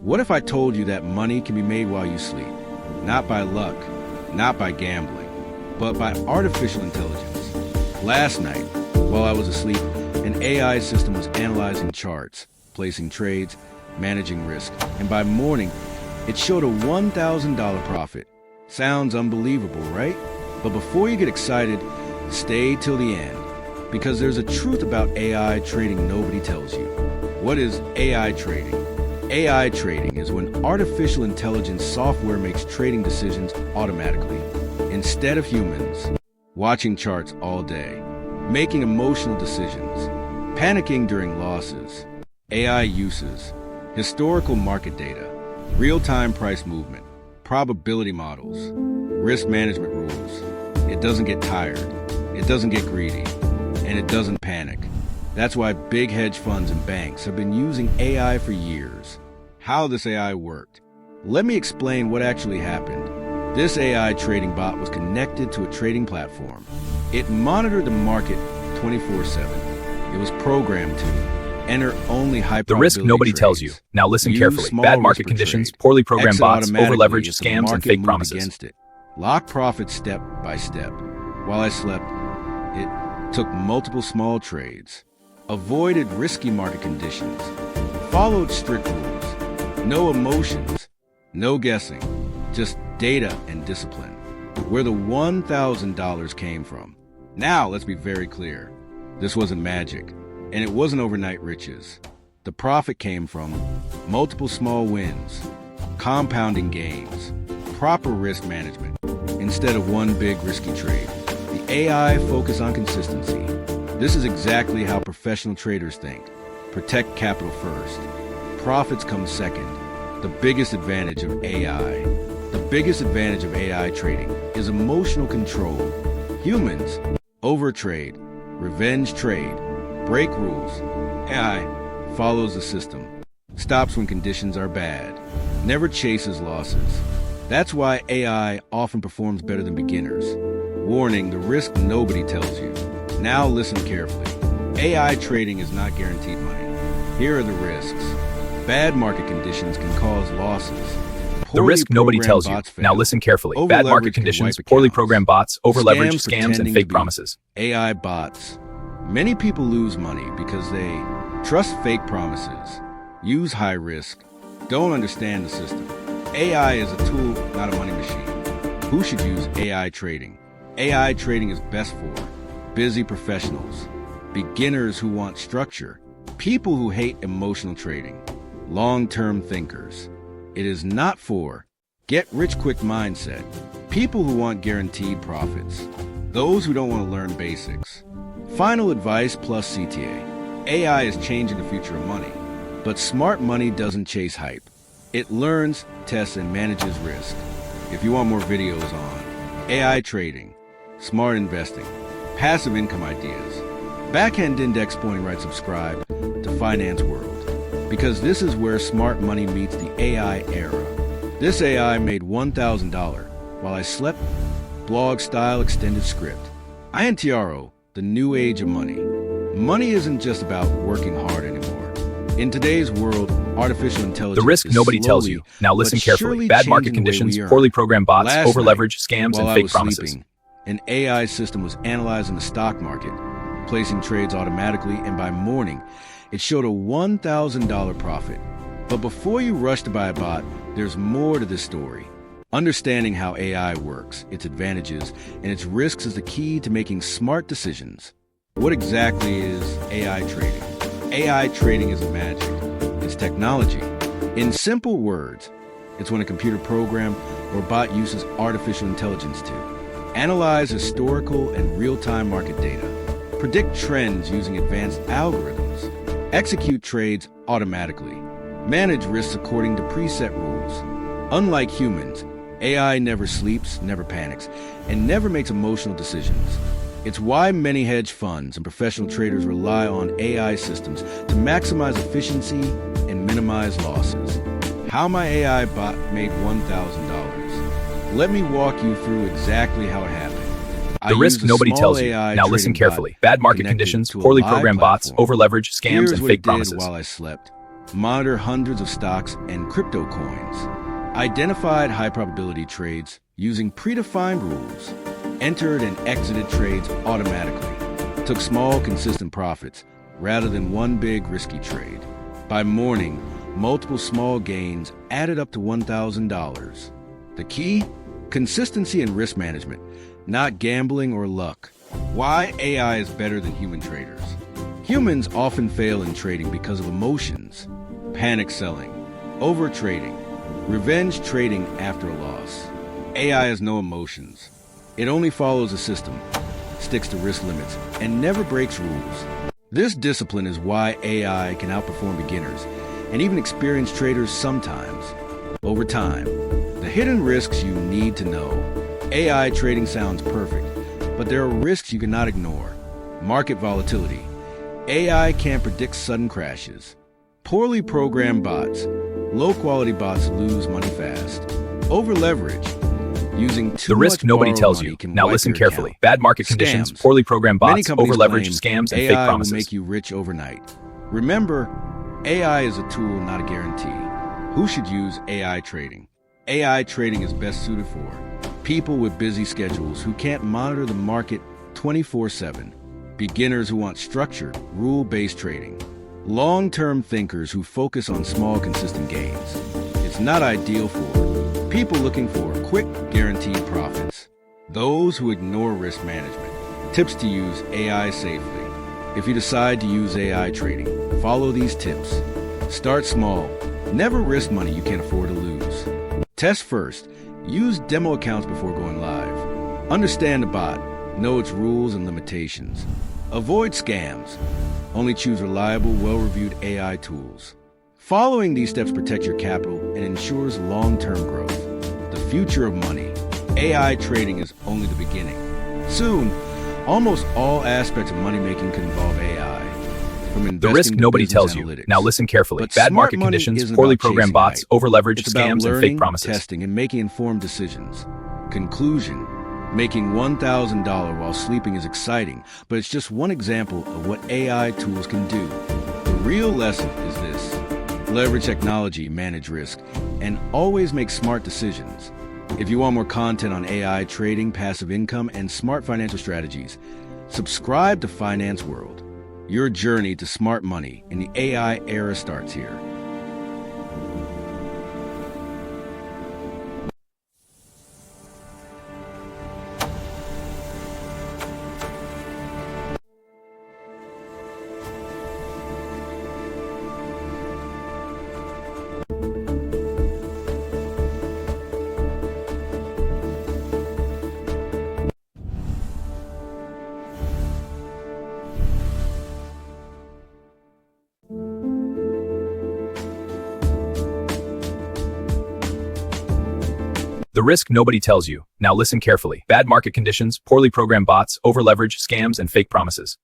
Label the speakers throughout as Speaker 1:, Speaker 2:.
Speaker 1: What if I told you that money can be made while you sleep? Not by luck, not by gambling, but by artificial intelligence. Last night, while I was asleep, an AI system was analyzing charts, placing trades, managing risk, and by morning, it showed a $1,000 profit. Sounds unbelievable, right? But before you get excited, stay till the end, because there's a truth about AI trading nobody tells you. What is AI trading? AI trading is when artificial intelligence software makes trading decisions automatically, instead of humans watching charts all day, making emotional decisions, panicking during losses. AI uses historical market data, real-time price movement, probability models, risk management rules. It doesn't get tired, it doesn't get greedy, and it doesn't panic. That's why big hedge funds and banks have been using AI for years. How this AI worked. Let me explain what actually happened. This AI trading bot was connected to a trading platform. It monitored the market 24/7. It was programmed to enter only high
Speaker 2: The
Speaker 1: probability
Speaker 2: risk nobody
Speaker 1: trades,
Speaker 2: tells you. Now listen
Speaker 1: use
Speaker 2: carefully.
Speaker 1: small
Speaker 2: Bad
Speaker 1: risk
Speaker 2: market
Speaker 1: per
Speaker 2: conditions,
Speaker 1: trade,
Speaker 2: poorly programmed
Speaker 1: exit
Speaker 2: bots,
Speaker 1: automatically
Speaker 2: over-leveraged
Speaker 1: if the
Speaker 2: scams, and
Speaker 1: market
Speaker 2: fake
Speaker 1: moved
Speaker 2: promises.
Speaker 1: against it. Lock profits step by step. While I slept, it took multiple small trades, avoided risky market conditions, followed strict rules, no emotions, no guessing, just data and discipline. Where the $1,000 came from. Now, let's be very clear. This wasn't magic, and it wasn't overnight riches. The profit came from multiple small wins, compounding gains, proper risk management, instead of one big risky trade. The AI focus on consistency. This is exactly how professional traders think. Protect capital first. Profits come second. The biggest advantage of AI. The biggest advantage of AI trading is emotional control. Humans overtrade, revenge trade, break rules. AI follows the system, stops when conditions are bad, never chases losses. That's why AI often performs better than beginners. Warning, the risk nobody tells you. Now listen carefully. AI trading is not guaranteed money. Here are the risks. Bad market conditions can cause losses.
Speaker 2: The risk nobody tells you. Now listen carefully. Bad market conditions, poorly programmed bots, over-leveraged scams, and fake promises.
Speaker 1: AI bots. Many people lose money because they trust fake promises, use high risk, don't understand the system. AI is a tool, not a money machine. Who should use AI trading? AI trading is best for busy professionals, beginners who want structure, people who hate emotional trading, long-term thinkers. It is not for get-rich-quick mindset, people who want guaranteed profits, those who don't want to learn basics. Final advice plus CTA. AI is changing the future of money, but smart money doesn't chase hype. It learns, tests, and manages risk. If you want more videos on AI trading, smart investing, passive income ideas, Backhand Index Point right subscribe to Finance World. Because this is where smart money meets the AI era. This AI made $1,000 while I slept. Blog style extended script. INTRO, the new age of money. Money isn't just about working hard anymore. In today's world, artificial intelligence
Speaker 2: The risk
Speaker 1: is
Speaker 2: nobody tells you. Now listen carefully. Bad market conditions, poorly programmed bots, over-leveraged scams, and fake promises.
Speaker 1: Sleeping, an AI system was analyzing the stock market, placing trades automatically, and by morning, it showed a $1,000 profit. But before you rush to buy a bot, there's more to this story. Understanding how AI works, its advantages, and its risks is the key to making smart decisions. What exactly is AI trading? AI trading isn't magic. It's technology. In simple words, it's when a computer program or bot uses artificial intelligence to analyze historical and real-time market data, predict trends using advanced algorithms, execute trades automatically, manage risks according to preset rules. Unlike humans, AI never sleeps, never panics, and never makes emotional decisions. It's why many hedge funds and professional traders rely on AI systems to maximize efficiency and minimize losses. How my AI bot made $1,000. Let me walk you through exactly how it happened.
Speaker 2: The risk nobody tells you. Now listen carefully. Bad market conditions, poorly programmed bots, over-leveraged scams, and fake promises.
Speaker 1: While I slept. monitor hundreds of stocks and crypto coins, identified high-probability trades using predefined rules, entered and exited trades automatically, took small, consistent profits rather than one big, risky trade. By morning, multiple small gains added up to $1,000. The key? Consistency and risk management, not gambling or luck. Why AI is better than human traders. Humans often fail in trading because of emotions, panic selling, overtrading, revenge trading after a loss. AI has no emotions. It only follows a system, sticks to risk limits, and never breaks rules. This discipline is why AI can outperform beginners and even experienced traders sometimes. Over time, the hidden risks you need to know. AI trading sounds perfect, but there are risks you cannot ignore. Market volatility. AI can't predict sudden crashes. Poorly programmed bots. Low-quality bots lose money fast. Over-leverage. Using too
Speaker 2: The risk
Speaker 1: much
Speaker 2: nobody
Speaker 1: borrowed
Speaker 2: tells
Speaker 1: money
Speaker 2: you.
Speaker 1: can
Speaker 2: Now
Speaker 1: wipe
Speaker 2: listen
Speaker 1: your
Speaker 2: carefully.
Speaker 1: account.
Speaker 2: Bad market conditions,
Speaker 1: Scams.
Speaker 2: poorly programmed
Speaker 1: Many
Speaker 2: bots,
Speaker 1: companies
Speaker 2: over-leveraged
Speaker 1: claim
Speaker 2: scams, and
Speaker 1: AI
Speaker 2: fake
Speaker 1: will
Speaker 2: promises.
Speaker 1: make you rich overnight. Remember, AI is a tool, not a guarantee. Who should use AI trading? AI trading is best suited for people with busy schedules who can't monitor the market 24/7, beginners who want structured, rule-based trading, long-term thinkers who focus on small, consistent gains. It's not ideal for people looking for quick, guaranteed profits, those who ignore risk management. Tips to use AI safely. If you decide to use AI trading, follow these tips. Start small. Never risk money you can't afford to lose. Test first. Use demo accounts before going live. Understand the bot. Know its rules and limitations. Avoid scams. Only choose reliable, well-reviewed AI tools. Following these steps protects your capital and ensures long-term growth. The future of money. AI trading is only the beginning. Soon, almost all aspects of money-making can involve AI. From
Speaker 2: The
Speaker 1: investing
Speaker 2: risk
Speaker 1: to
Speaker 2: nobody
Speaker 1: business
Speaker 2: tells you.
Speaker 1: analytics.
Speaker 2: Now listen carefully.
Speaker 1: But
Speaker 2: Bad
Speaker 1: smart
Speaker 2: market
Speaker 1: money
Speaker 2: conditions,
Speaker 1: isn't
Speaker 2: poorly
Speaker 1: about
Speaker 2: programmed
Speaker 1: chasing
Speaker 2: bots,
Speaker 1: hype.
Speaker 2: over-leveraged
Speaker 1: It's about
Speaker 2: scams, and
Speaker 1: learning,
Speaker 2: fake promises.
Speaker 1: testing, and making informed decisions. Conclusion. Making $1,000 while sleeping is exciting, but it's just one example of what AI tools can do. The real lesson is this. Leverage technology, manage risk, and always make smart decisions. If you want more content on AI trading, passive income, and smart financial strategies, subscribe to Finance World. Your journey to smart money in the AI era starts here.
Speaker 2: The risk nobody tells you. Now listen carefully. Bad market conditions, poorly programmed bots, over-leveraged scams, and fake promises.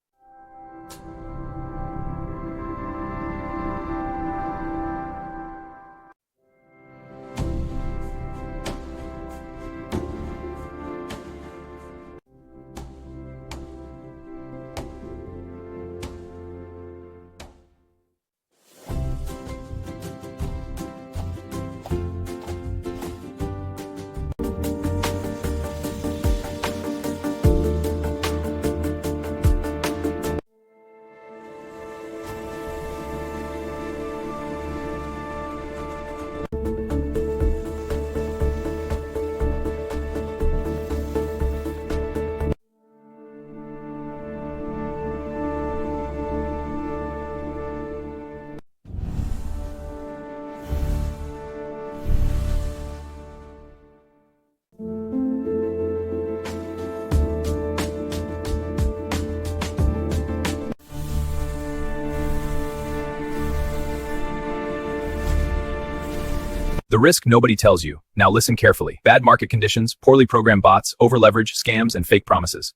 Speaker 2: The risk nobody tells you. Now listen carefully. Bad market conditions, poorly programmed bots, over-leveraged scams, and fake promises.